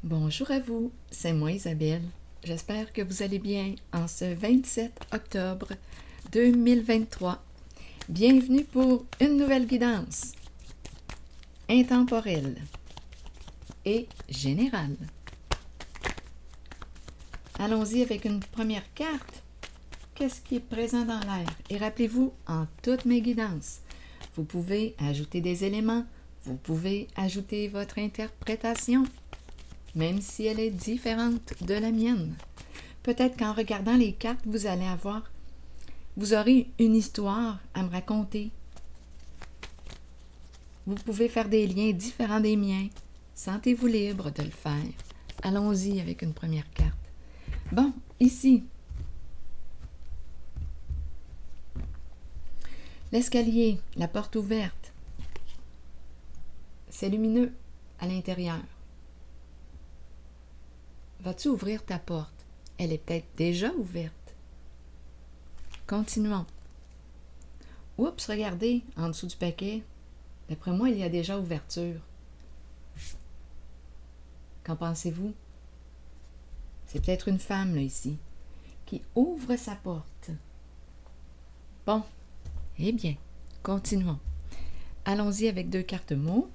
Bonjour à vous, c'est moi Isabelle. J'espère que vous allez bien en ce 27 octobre 2023. Bienvenue pour une nouvelle guidance intemporelle et générale. Allons-y avec une première carte. Qu'est-ce qui est présent dans l'air? Et rappelez-vous, en toutes mes guidances, vous pouvez ajouter des éléments, vous pouvez ajouter votre interprétation, même si elle est différente de la mienne. Peut-être qu'en regardant les cartes, vous aurez une histoire à me raconter. Vous pouvez faire des liens différents des miens. Sentez-vous libre de le faire. Allons-y avec une première carte. Bon, ici, l'escalier, la porte ouverte. C'est lumineux à l'intérieur. Vas-tu ouvrir ta porte? Elle est peut-être déjà ouverte. Continuons. Oups, regardez, en dessous du paquet. D'après moi, il y a déjà ouverture. Qu'en pensez-vous? C'est peut-être une femme, là, ici, qui ouvre sa porte. Bon, eh bien, continuons. Allons-y avec 2 cartes mots.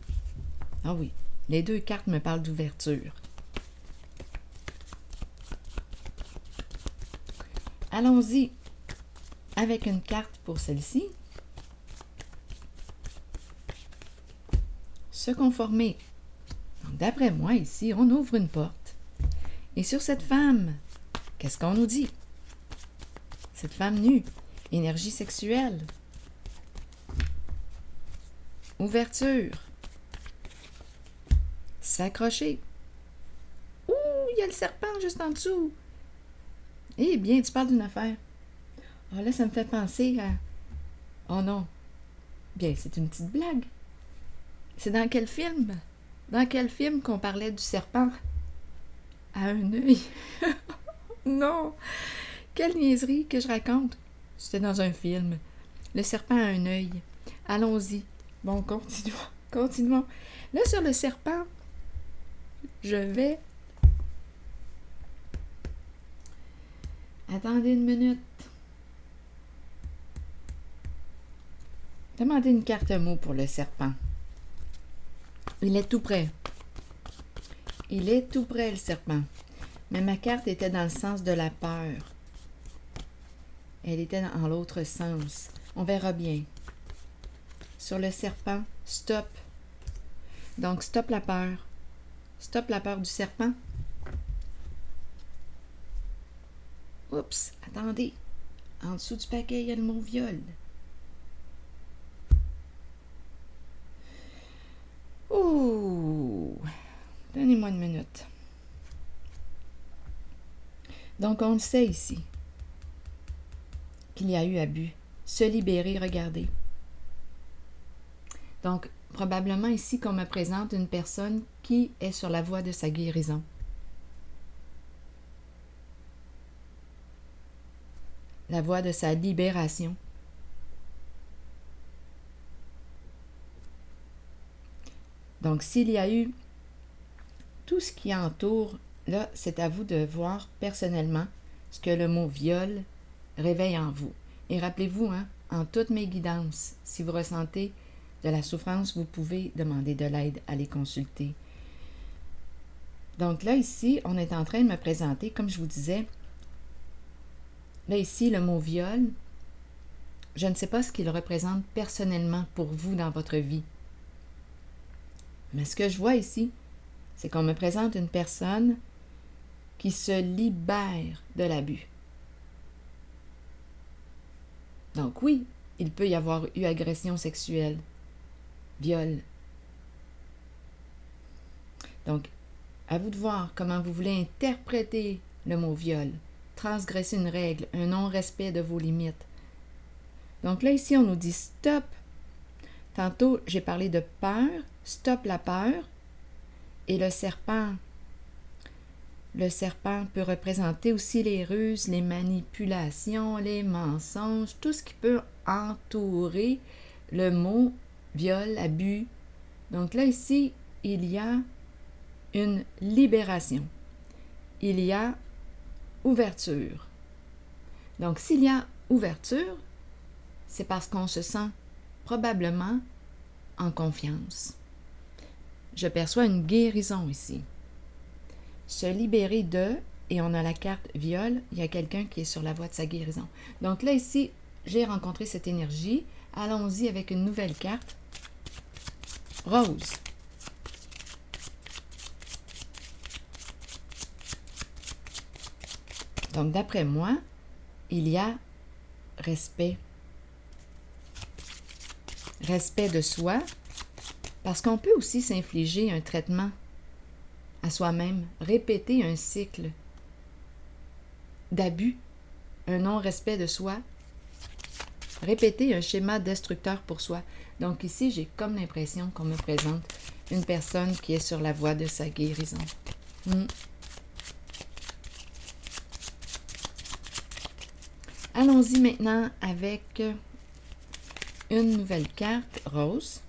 Ah oui, les 2 cartes me parlent d'ouverture. Allons-y avec une carte pour celle-ci. Se conformer. Donc, d'après moi, ici, on ouvre une porte. Et sur cette femme, qu'est-ce qu'on nous dit? Cette femme nue, énergie sexuelle, ouverture, s'accrocher. Ouh, il y a le serpent juste en dessous. Eh bien, tu parles d'une affaire. Oh là, ça me fait penser à... Oh non. Bien, c'est une petite blague. C'est dans quel film? Dans quel film qu'on parlait du serpent à un œil? Non! Quelle niaiserie que je raconte! C'était dans un film. Le serpent a un œil. Allons-y. Bon, continuons. Là, sur le serpent, je vais... Attendez une minute. Demandez une carte mot pour le serpent. Il est tout près. Il est tout près, le serpent. Mais ma carte était dans le sens de la peur. Elle était dans l'autre sens. On verra bien. Sur le serpent, stop. Donc, stop la peur. Stop la peur du serpent. Oups, attendez. En dessous du paquet, il y a le mot viol. Ouh! Donnez-moi une minute. Donc, on le sait ici qu'il y a eu abus. Se libérer, regardez. Donc, probablement ici qu'on me présente une personne qui est sur la voie de sa guérison. La voie de sa libération. Donc, s'il y a eu tout ce qui entoure, là, c'est à vous de voir personnellement ce que le mot viol réveille en vous. Et rappelez-vous, en toutes mes guidances, si vous ressentez de la souffrance, vous pouvez demander de l'aide à les consulter. Donc là, ici, on est en train de me présenter, comme je vous disais, là, ici, le mot viol, je ne sais pas ce qu'il représente personnellement pour vous dans votre vie. Mais ce que je vois ici, c'est qu'on me présente une personne qui se libère de l'abus. Donc oui, il peut y avoir eu agression sexuelle, viol. Donc, à vous de voir comment vous voulez interpréter le mot viol, transgresser une règle, un non-respect de vos limites. Donc là, ici, on nous dit stop. Tantôt, j'ai parlé de peur, stop la peur. Et le serpent peut représenter aussi les ruses, les manipulations, les mensonges, tout ce qui peut entourer le mot viol, abus. Donc là, ici, il y a une libération. Il y a ouverture. Donc, s'il y a ouverture, c'est parce qu'on se sent probablement en confiance. Je perçois une guérison ici. Se libérer de, et on a la carte viol, il y a quelqu'un qui est sur la voie de sa guérison. Donc là, ici, j'ai rencontré cette énergie. Allons-y avec une nouvelle carte. Rose. Donc, d'après moi, il y a respect. Respect de soi, parce qu'on peut aussi s'infliger un traitement à soi-même, répéter un cycle d'abus, un non-respect de soi, répéter un schéma destructeur pour soi. Donc ici, j'ai comme l'impression qu'on me présente une personne qui est sur la voie de sa guérison. Allons-y maintenant avec une nouvelle carte, Rose.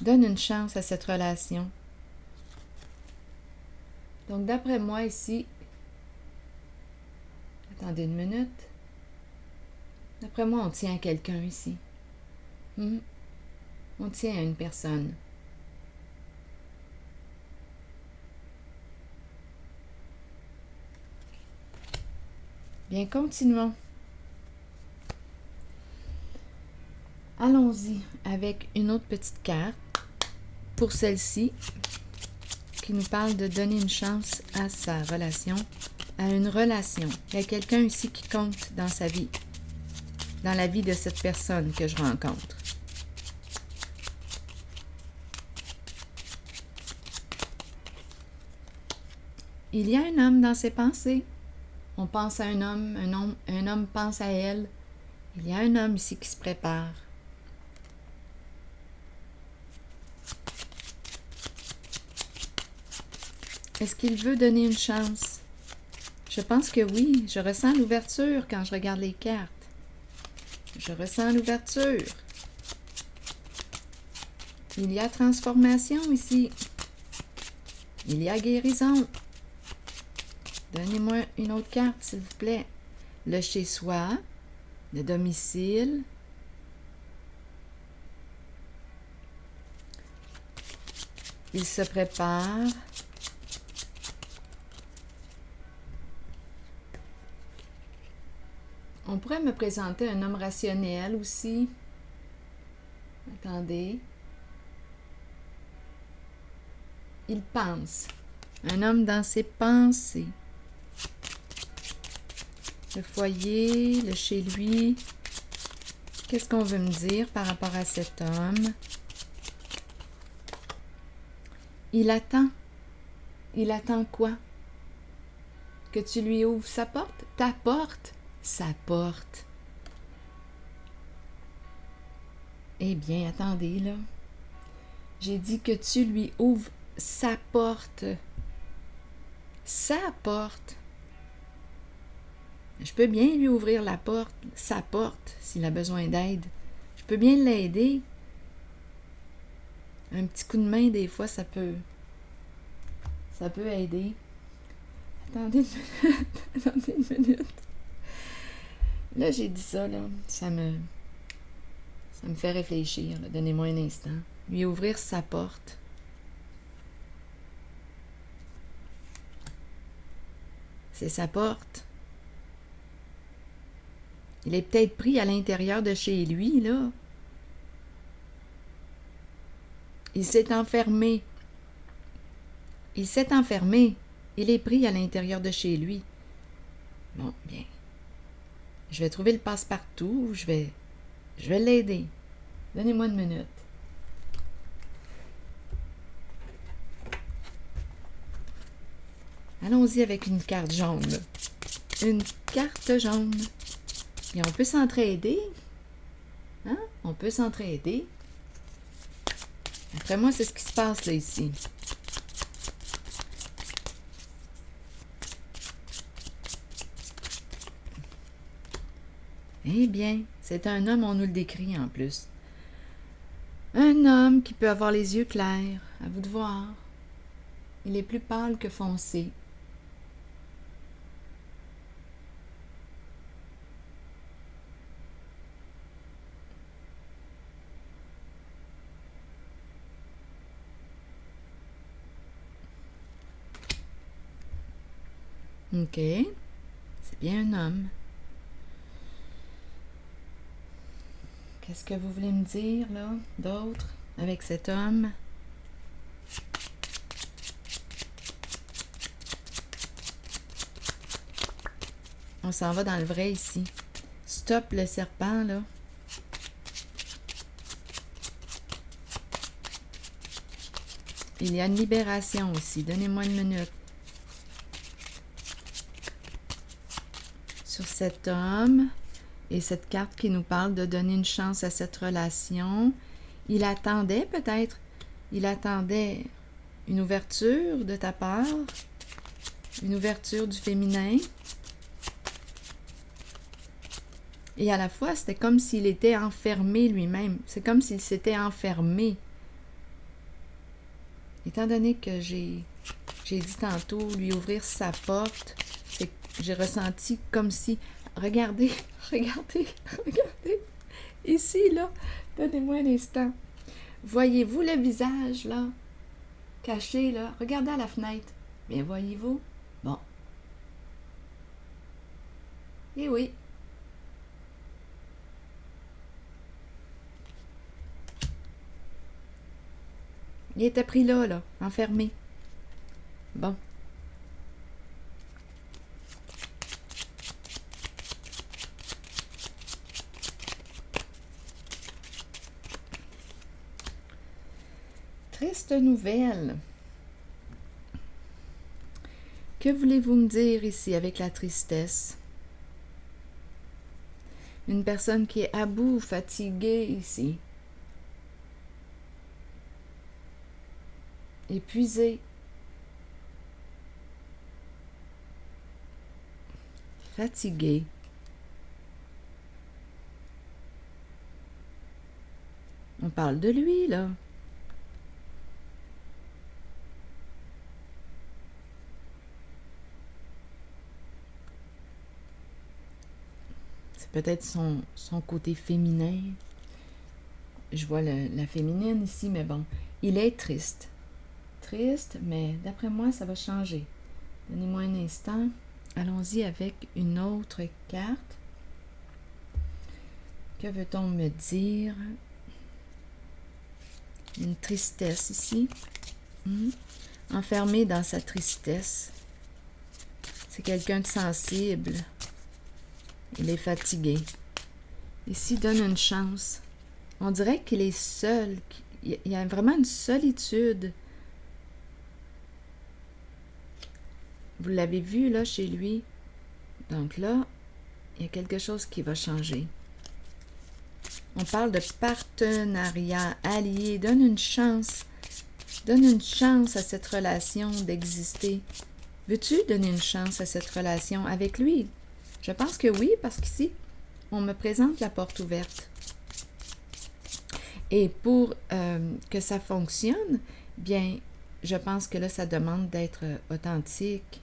Donne une chance à cette relation. Donc, d'après moi, ici... Attendez une minute. D'après moi, on tient à quelqu'un ici. On tient à une personne. Bien, continuons. Allons-y avec une autre petite carte pour celle-ci qui nous parle de donner une chance à sa relation, à une relation. Il y a quelqu'un ici qui compte dans sa vie, dans la vie de cette personne que je rencontre. Il y a un homme dans ses pensées. On pense à un homme pense à elle. Il y a un homme ici qui se prépare. Est-ce qu'il veut donner une chance? Je pense que oui. Je ressens l'ouverture quand je regarde les cartes. Je ressens l'ouverture. Il y a transformation ici. Il y a guérison. Donnez-moi une autre carte, s'il vous plaît. Le chez-soi, le domicile. Il se prépare. On pourrait me présenter un homme rationnel aussi. Attendez. Il pense. Un homme dans ses pensées. Le foyer, le chez lui. Qu'est-ce qu'on veut me dire par rapport à cet homme? Il attend. Il attend quoi? Que tu lui ouvres sa porte? Ta porte? Sa porte. Eh bien, attendez, là. J'ai dit que tu lui ouvres sa porte. Sa porte. Je peux bien lui ouvrir la porte, sa porte, s'il a besoin d'aide. Je peux bien l'aider. Un petit coup de main, des fois, ça peut aider. Attendez une minute. Attendez une minute. Là, j'ai dit ça, là. Ça me fait réfléchir. Donnez-moi un instant. Lui ouvrir sa porte. C'est sa porte. Il est peut-être pris à l'intérieur de chez lui, là. Il s'est enfermé. Il s'est enfermé. Il est pris à l'intérieur de chez lui. Bon, bien. Je vais trouver le passe-partout. Je vais l'aider. Donnez-moi une minute. Allons-y avec une carte jaune. Une carte jaune. Et on peut s'entraider. Hein? On peut s'entraider. Après moi, c'est ce qui se passe là, ici. Eh bien, c'est un homme, on nous le décrit en plus. Un homme qui peut avoir les yeux clairs. À vous de voir. Il est plus pâle que foncé. OK. C'est bien un homme. Qu'est-ce que vous voulez me dire, là, d'autre, avec cet homme? On s'en va dans le vrai ici. Stop le serpent, là. Il y a une libération aussi. Donnez-moi une minute. Sur cet homme et cette carte qui nous parle de donner une chance à cette relation. Il attendait peut-être, il attendait une ouverture de ta part, une ouverture du féminin. Et à la fois, c'était comme s'il était enfermé lui-même. C'est comme s'il s'était enfermé. Étant donné que j'ai dit tantôt lui ouvrir sa porte, j'ai ressenti comme si... Regardez, regardez, regardez. Ici, là, donnez-moi un instant. Voyez-vous le visage, là, caché, là? Regardez à la fenêtre. Bien, voyez-vous? Bon. Eh oui. Il était pris là, enfermé. Bon. Triste nouvelle. Que voulez-vous me dire ici avec la tristesse? Une personne qui est à bout, fatiguée ici. Épuisée. Fatiguée. On parle de lui, là. C'est peut-être son côté féminin. Je vois la féminine ici, mais bon. Il est triste. Triste, mais d'après moi, ça va changer. Donnez-moi un instant. Allons-y avec une autre carte. Que veut-on me dire? Une tristesse ici. Enfermé dans sa tristesse. C'est quelqu'un de sensible. Il est fatigué. Ici, donne une chance. On dirait qu'il est seul. Il y a vraiment une solitude. Vous l'avez vu, là, chez lui. Donc là, il y a quelque chose qui va changer. On parle de partenariat, allié. Donne une chance. Donne une chance à cette relation d'exister. Veux-tu donner une chance à cette relation avec lui? Je pense que oui, parce qu'ici, on me présente la porte ouverte. Et pour que ça fonctionne, bien, je pense que là, ça demande d'être authentique.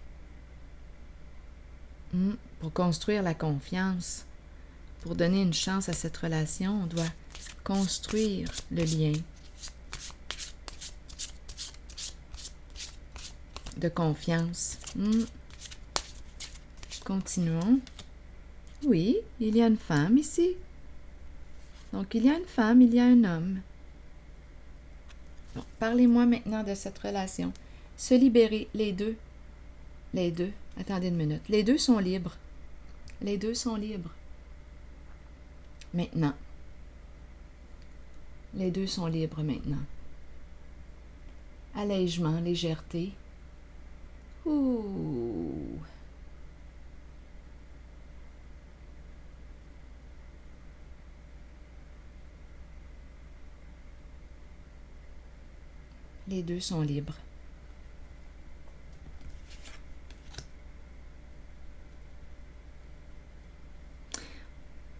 Pour construire la confiance, pour donner une chance à cette relation, on doit construire le lien de confiance. Continuons. Oui, il y a une femme ici. Donc, il y a une femme, il y a un homme. Bon, parlez-moi maintenant de cette relation. Se libérer, les deux. Les deux. Attendez une minute. Les deux sont libres. Les deux sont libres. Maintenant. Les deux sont libres maintenant. Allègement, légèreté. Ouh. Les deux sont libres.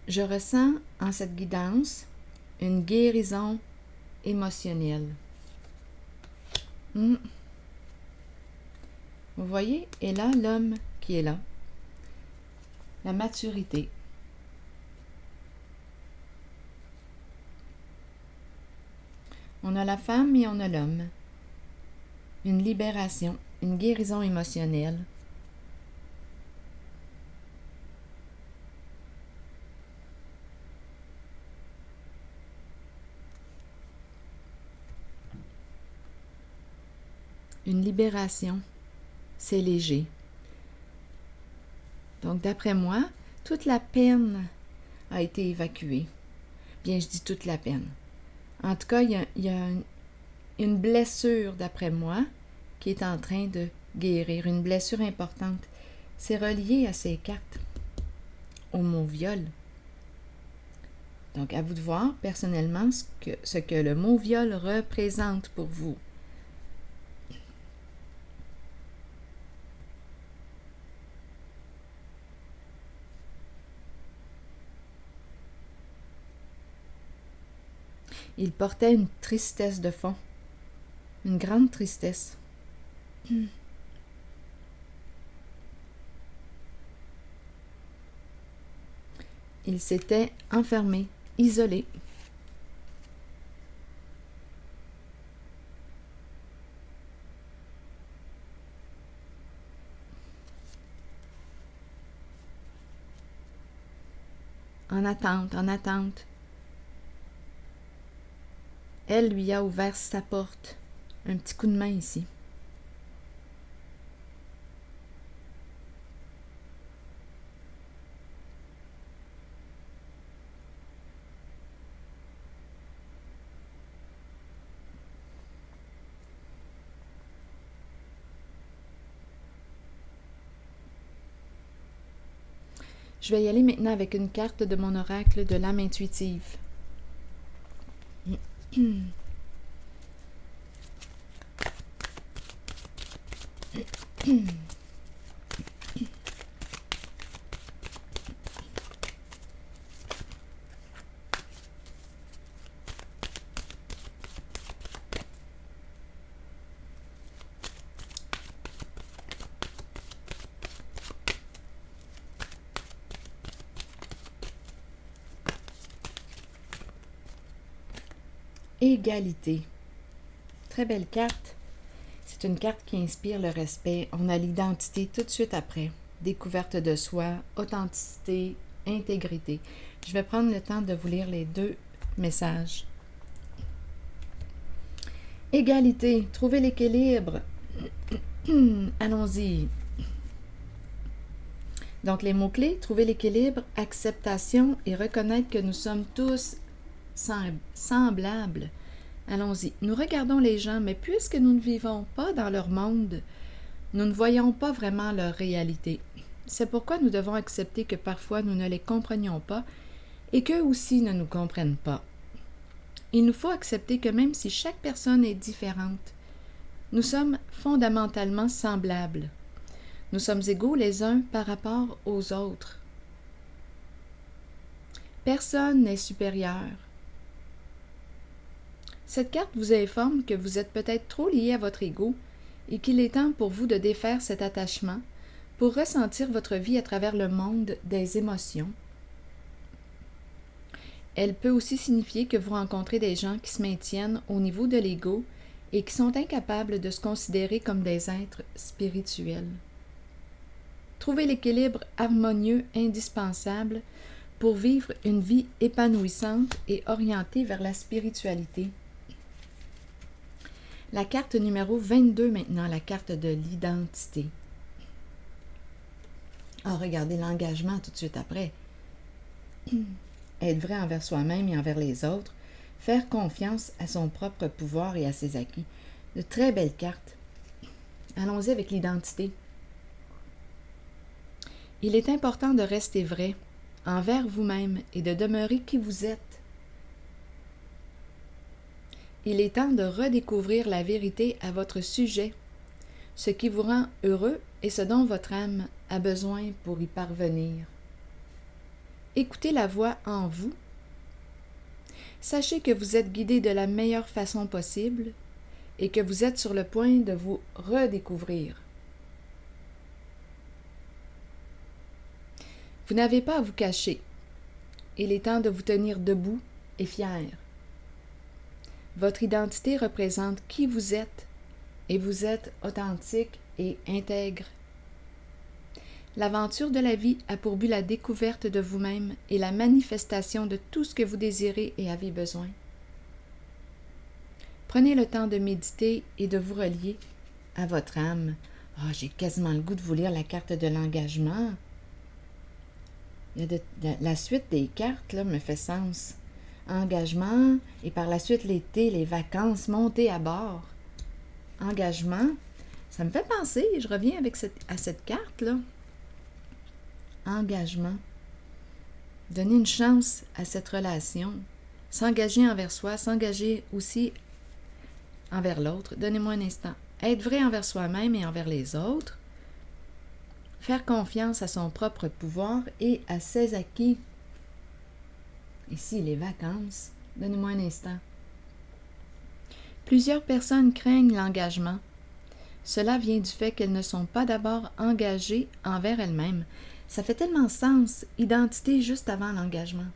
Je ressens en cette guidance une guérison émotionnelle. Vous voyez? Et là, l'homme qui est là. La maturité. On a la femme et on a l'homme. Une libération, une guérison émotionnelle. Une libération, c'est léger. Donc, d'après moi, toute la peine a été évacuée. Bien, je dis toute la peine. En tout cas, il y a une blessure, d'après moi, qui est en train de guérir. Une blessure importante. C'est relié à ces cartes, au mot viol. Donc, à vous de voir personnellement ce que le mot viol représente pour vous. Il portait une tristesse de fond, une grande tristesse. Il s'était enfermé, isolé. En attente, en attente. Elle lui a ouvert sa porte. Un petit coup de main ici. Je vais y aller maintenant avec une carte de mon oracle de l'âme intuitive. Égalité. Très belle carte. C'est une carte qui inspire le respect. On a l'identité tout de suite après. Découverte de soi, authenticité, intégrité. Je vais prendre le temps de vous lire les deux messages. Égalité. Trouver l'équilibre. Allons-y. Donc, les mots-clés, trouver l'équilibre, acceptation et reconnaître que nous sommes tous semblables. Allons-y. Nous regardons les gens, mais puisque nous ne vivons pas dans leur monde, nous ne voyons pas vraiment leur réalité. C'est pourquoi nous devons accepter que parfois nous ne les comprenions pas et qu'eux aussi ne nous comprennent pas. Il nous faut accepter que même si chaque personne est différente, nous sommes fondamentalement semblables. Nous sommes égaux les uns par rapport aux autres. Personne n'est supérieur. Cette carte vous informe que vous êtes peut-être trop lié à votre ego et qu'il est temps pour vous de défaire cet attachement pour ressentir votre vie à travers le monde des émotions. Elle peut aussi signifier que vous rencontrez des gens qui se maintiennent au niveau de l'ego et qui sont incapables de se considérer comme des êtres spirituels. Trouvez l'équilibre harmonieux indispensable pour vivre une vie épanouissante et orientée vers la spiritualité. La carte numéro 22 maintenant, la carte de l'identité. Ah, regardez l'engagement tout de suite après. Être vrai envers soi-même et envers les autres, faire confiance à son propre pouvoir et à ses acquis. De très belles cartes. Allons-y avec l'identité. Il est important de rester vrai envers vous-même et de demeurer qui vous êtes. Il est temps de redécouvrir la vérité à votre sujet, ce qui vous rend heureux et ce dont votre âme a besoin pour y parvenir. Écoutez la voix en vous. Sachez que vous êtes guidé de la meilleure façon possible et que vous êtes sur le point de vous redécouvrir. Vous n'avez pas à vous cacher. Il est temps de vous tenir debout et fier. Votre identité représente qui vous êtes et vous êtes authentique et intègre. L'aventure de la vie a pour but la découverte de vous-même et la manifestation de tout ce que vous désirez et avez besoin. Prenez le temps de méditer et de vous relier à votre âme. Ah, j'ai quasiment le goût de vous lire la carte de l'engagement. La suite des cartes là, me fait sens. Engagement, et par la suite l'été, les vacances, monter à bord. Engagement, ça me fait penser, je reviens à cette carte-là. Engagement. Donner une chance à cette relation. S'engager envers soi, s'engager aussi envers l'autre. Donnez-moi un instant. Être vrai envers soi-même et envers les autres. Faire confiance à son propre pouvoir et à ses acquis. Ici, les vacances. Donnez-moi un instant. Plusieurs personnes craignent l'engagement. Cela vient du fait qu'elles ne sont pas d'abord engagées envers elles-mêmes. Ça fait tellement sens, identité juste avant l'engagement.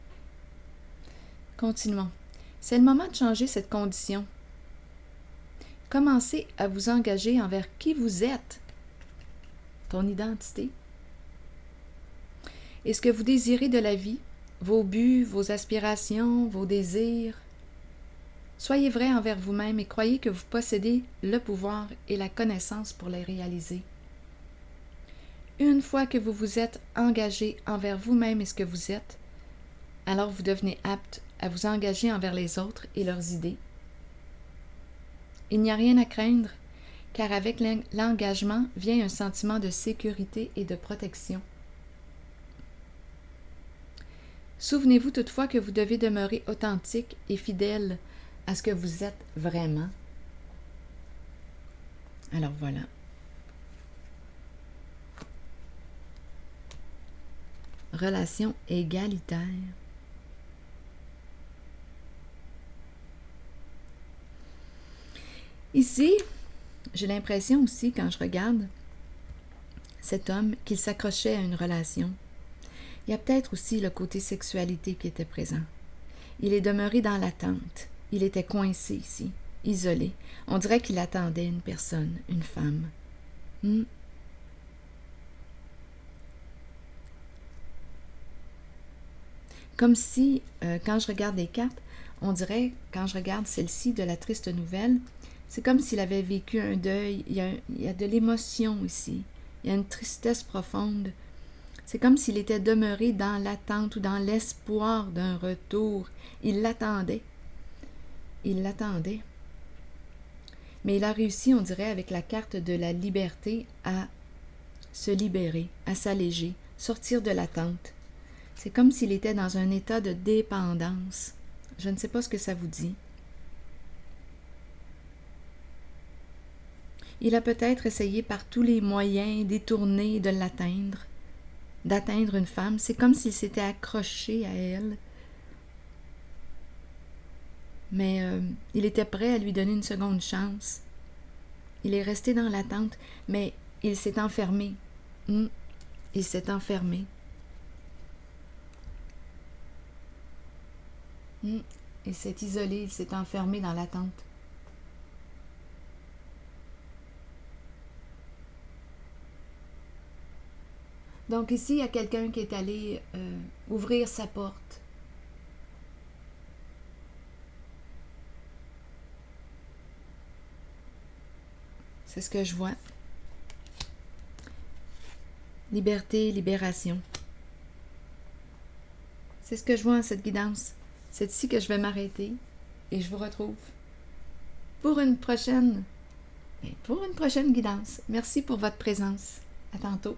Continuons. C'est le moment de changer cette condition. Commencez à vous engager envers qui vous êtes, ton identité, et ce que vous désirez de la vie, vos buts, vos aspirations, vos désirs. Soyez vrai envers vous-même et croyez que vous possédez le pouvoir et la connaissance pour les réaliser. Une fois que vous vous êtes engagé envers vous-même et ce que vous êtes, alors vous devenez apte à vous engager envers les autres et leurs idées. Il n'y a rien à craindre, car avec l'engagement vient un sentiment de sécurité et de protection. Souvenez-vous toutefois que vous devez demeurer authentique et fidèle à ce que vous êtes vraiment. Alors voilà. Relation égalitaire. Ici, j'ai l'impression aussi, quand je regarde cet homme, qu'il s'accrochait à une relation. Il y a peut-être aussi le côté sexualité qui était présent. Il est demeuré dans l'attente. Il était coincé ici, isolé. On dirait qu'il attendait une personne, une femme. Comme si, quand je regarde les cartes, on dirait, quand je regarde celle-ci de la triste nouvelle, c'est comme s'il avait vécu un deuil. Il y a de l'émotion ici. Il y a une tristesse profonde. C'est comme s'il était demeuré dans l'attente ou dans l'espoir d'un retour. Il l'attendait. Il l'attendait. Mais il a réussi, on dirait, avec la carte de la liberté, à se libérer, à s'alléger, sortir de l'attente. C'est comme s'il était dans un état de dépendance. Je ne sais pas ce que ça vous dit. Il a peut-être essayé par tous les moyens détournés de l'atteindre, d'atteindre une femme. C'est comme s'il s'était accroché à elle. Mais il était prêt à lui donner une seconde chance. Il est resté dans l'attente, mais il s'est enfermé. Il s'est enfermé. Il s'est isolé, il s'est enfermé dans l'attente. Donc ici, il y a quelqu'un qui est allé ouvrir sa porte. C'est ce que je vois. Liberté, libération. C'est ce que je vois en cette guidance. C'est ici que je vais m'arrêter et je vous retrouve pour une prochaine guidance. Merci pour votre présence. À tantôt.